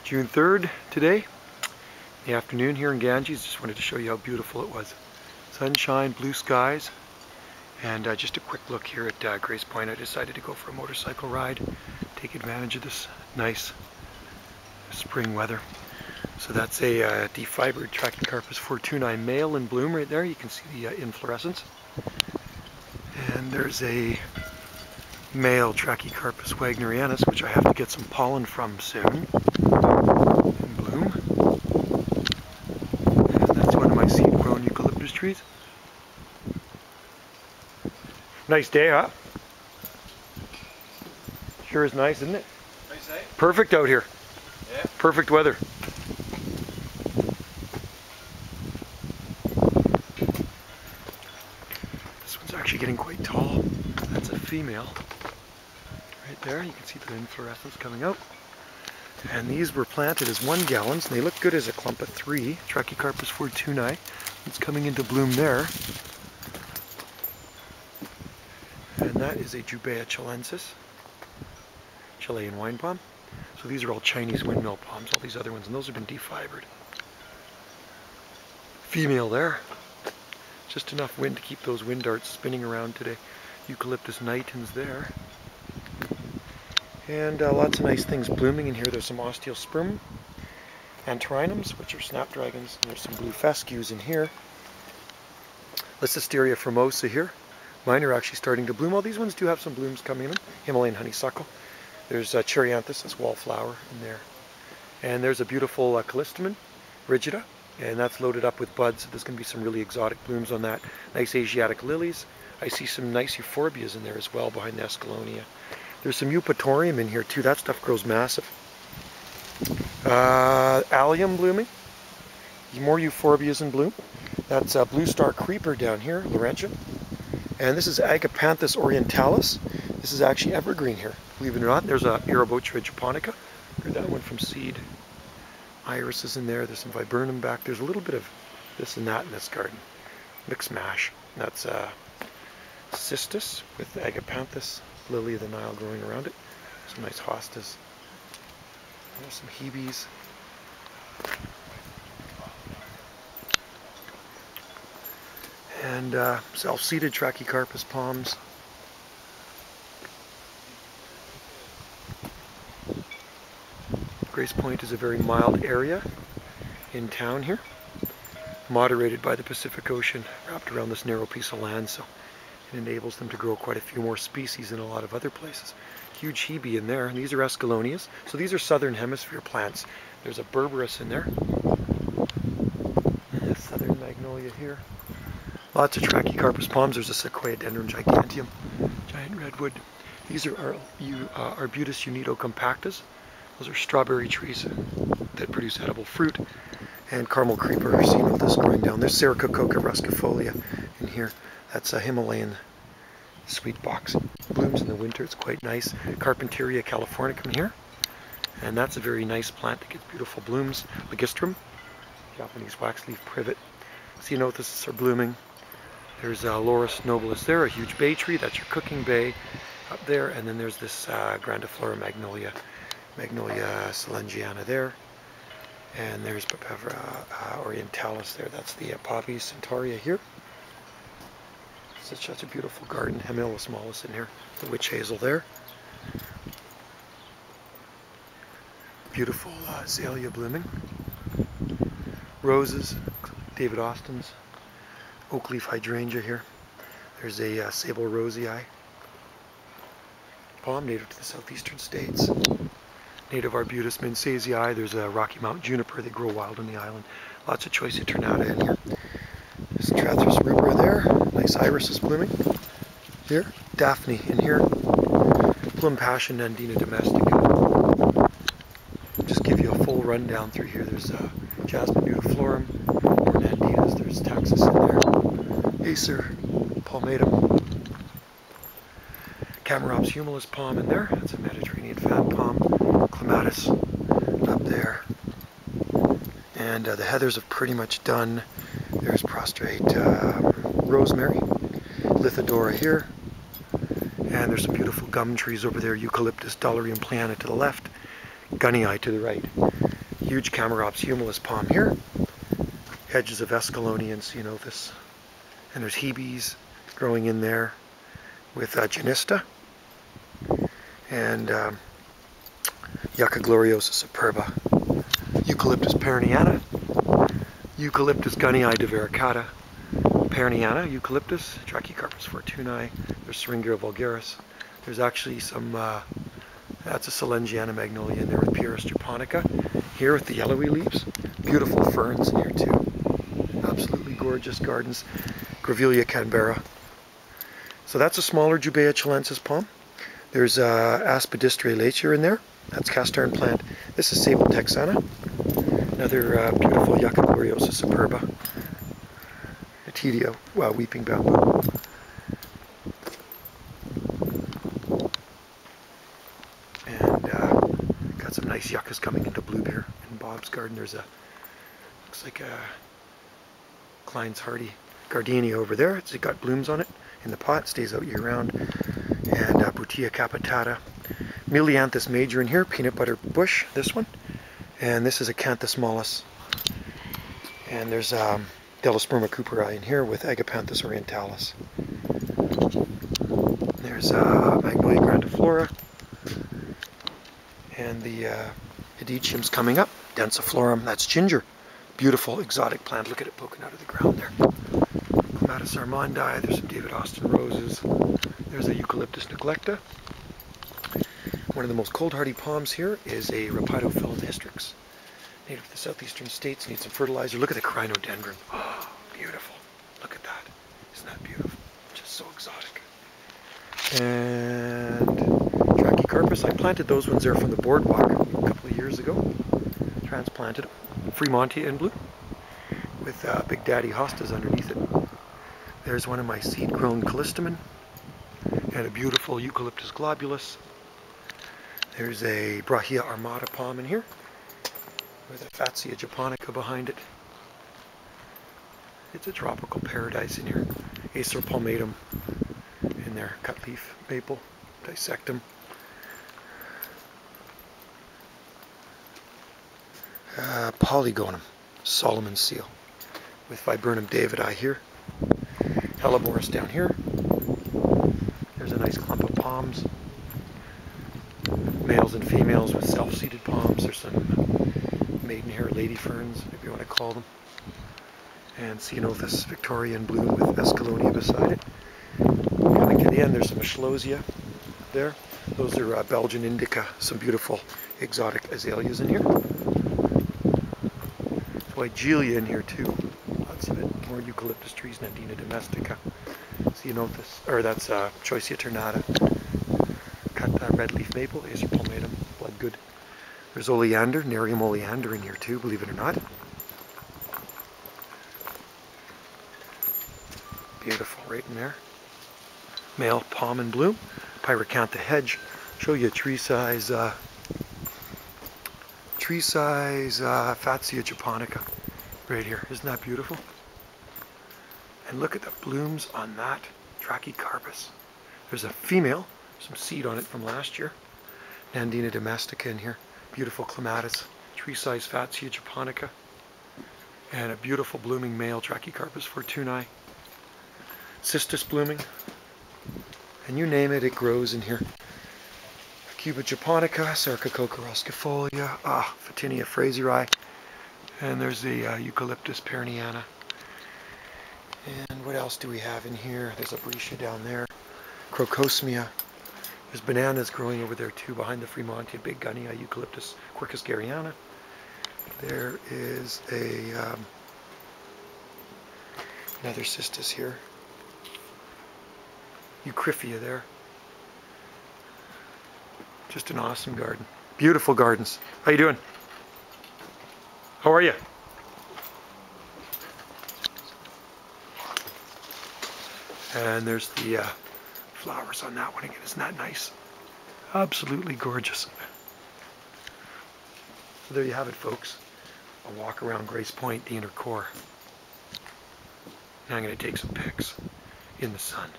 June 3rd today, in the afternoon here in Ganges. Just wanted to show you how beautiful it was. Sunshine, blue skies, and just a quick look here at Grace Point. I decided to go for a motorcycle ride, take advantage of this nice spring weather. So that's a defibered Trachycarpus fortunei male in bloom right there. You can see the inflorescence. And there's a male Trachycarpus wagnerianus, which I have to get some pollen from soon, in bloom. And that's one of my seed-grown eucalyptus trees. Nice day, huh? Sure is nice, isn't it? Nice day. Perfect out here. Yeah. Perfect weather. This one's actually getting quite tall. That's a female. Right there, you can see the inflorescence coming out. And these were planted as 1 gallons, and they look good as a clump of 3. Trachycarpus fortunei. It's coming into bloom there. And that is a Jubea chilensis, Chilean wine palm. So these are all Chinese windmill palms, all these other ones, and those have been defibered. Female there. Just enough wind to keep those wind darts spinning around today. Eucalyptus nitens there. And lots of nice things blooming in here. There's some osteospermum, antirrhinums, which are snapdragons. And there's some blue fescues in here. Lycisteria formosa here. Mine are actually starting to bloom. All these ones do have some blooms coming in. Himalayan honeysuckle. There's Cherryanthus, this wallflower in there. And there's a beautiful callistemon, rigida, and that's loaded up with buds. There's going to be some really exotic blooms on that. Nice Asiatic lilies. I see some nice euphorbias in there as well behind the escallonia. There's some eupatorium in here too. That stuff grows massive. Allium blooming. More euphorbias in bloom. That's a blue star creeper down here, Laurentian. And this is Agapanthus orientalis. This is actually evergreen here, believe it or not. There's a Erobotra japonica. Heard that one from seed. Iris is in there. There's some viburnum back. There's a little bit of this and that in this garden. Mixed mash. That's cistus with Agapanthus lily of the Nile growing around it. Some nice hostas. There's some hebes. And self-seeded Trachycarpus palms. Grace Point is a very mild area in town here, moderated by the Pacific Ocean, wrapped around this narrow piece of land, so it enables them to grow quite a few more species than a lot of other places. Huge hebe in there, and these are escallonias. So these are southern hemisphere plants. There's a berberis in there. And a southern magnolia here. Lots of Trachycarpus palms. There's a Sequoiadendron giganteum, giant redwood. These are Arbutus unidocompactus. Those are strawberry trees that produce edible fruit. And caramel creeper, this growing down. There's Sericococa ruscifolia in here. That's a Himalayan sweet box. Blooms in the winter, it's quite nice. Carpenteria californicum here. And that's a very nice plant that gets beautiful blooms. Ligistrum, Japanese waxleaf privet. Ceanothus are blooming. There's Laurus nobilis there, a huge bay tree. That's your cooking bay up there. And then there's this grandiflora magnolia solengiana there. And there's Papavera orientalis there. That's the Poppy centaurea here. Such a beautiful garden. Hemilus mollis in here. The witch hazel there. Beautiful azalea blooming. Roses, David Austin's. Oak leaf hydrangea here. There's a sable rosei palm native to the southeastern states. Native Arbutus mincesii. There's a Rocky Mountain juniper. They grow wild on the island. Lots of choice eternata in here. There's Trathris rubra there. Nice iris is blooming. Here, Daphne in here. Plum passion, Nandina domestica. Just give you a full rundown through here. There's Jasmine nudiflorum, more Nandinas. There's Taxus in there. Acer palmatum. Camarops humilis palm in there. That's a Mediterranean fat palm. Clematis up there. And the heathers have pretty much done. There's prostrate rosemary, Lithidora here, and there's some beautiful gum trees over there, Eucalyptus dullarium plana to the left, Gunnii to the right. Huge Camarops humilis palm here. Hedges of Escallonia and Ceanothus. And there's Hebes growing in there with Genista. And Yucca gloriosa superba. Eucalyptus perniana. Eucalyptus gunnii divaricata. Perniana, Eucalyptus, Trachycarpus fortunei. There's Syringa vulgaris. There's actually some, that's a Solengiana magnolia in there with Pyrrhus japonica. Here with the yellowy leaves. Beautiful ferns in here too. Absolutely gorgeous gardens. Grevillea canberra. So that's a smaller Jubea chilensis palm. There's Aspidistra lacia in there. That's cast iron plant. This is Sable texana. Another beautiful Yucca gloriosa superba. Atidio, weeping bamboo. And got some nice yuccas coming into bloom here in Bob's garden. There's looks like a Klein's Hardy gardenia over there. It's got blooms on it in the pot, stays out year round. And Butea capitata. Melianthus major in here, peanut butter bush, this one. And this is Acanthus mollis. And there's Delosperma cooperi in here with Agapanthus orientalis. There's Magnolia grandiflora. And the Hedychium's coming up. Densiflorum, that's ginger. Beautiful exotic plant. Look at it poking out of the ground there. Clematis armandi. There's some David Austin roses. There's a Eucalyptus neglecta. One of the most cold hardy palms here is a Rapidophyllum hystrix. Native to the southeastern states, needs some fertilizer. Look at the crinodendron. Oh, beautiful. Look at that. Isn't that beautiful? Just so exotic. And Trachycarpus, I planted those ones there from the boardwalk a couple of years ago. Transplanted Fremontia in blue with Big Daddy hostas underneath it. There's one of my seed-grown callistemon and a beautiful Eucalyptus globulus. There's a Brahia armata palm in here with a Fatsia japonica behind it. It's a tropical paradise in here. Acer palmatum in there, cut leaf maple, dissectum. Polygonum, Solomon's seal, with Viburnum davidi here. Helleborus down here. There's a nice clump of palms. Males and females with self-seeded palms. There's some maidenhair lady ferns, if you want to call them. And Ceanothus Victoria in bloom with Escallonia beside it. Coming to the end, there's some Ashlosia there. Those are Belgian indica, some beautiful exotic azaleas in here. Weigelia in here too. Lots of it. More eucalyptus trees, Nandina domestica. Ceanothus, or that's Choicea ternata. Cut red leaf maple, Acer palmatum, blood good. There's oleander, Nerium oleander in here too, believe it or not. Beautiful right in there. Male palm in bloom. Pyracantha hedge. Show you a tree size Fatsia japonica right here. Isn't that beautiful? And look at the blooms on that Trachycarpus. There's a female, some seed on it from last year. Nandina domestica in here. Beautiful clematis, tree size Fatsia japonica. And a beautiful blooming male Trachycarpus fortunei. Cistus blooming. And you name it, it grows in here. Cuba japonica, Sarcococa roscifolia, Photinia fraseri, and there's the Eucalyptus perniana. And what else do we have in here? There's a Breccia down there, Crocosmia. There's bananas growing over there too, behind the Fremontia, Big Gunnii, Eucalyptus quercus garryana. There is a another cistus here, Eucryphia there. Just an awesome garden. Beautiful gardens. How you doing? How are you? And there's the flowers on that one again. Isn't that nice? Absolutely gorgeous. So there you have it, folks. A walk around Grace Point, the inner core. Now I'm going to take some pics in the sun.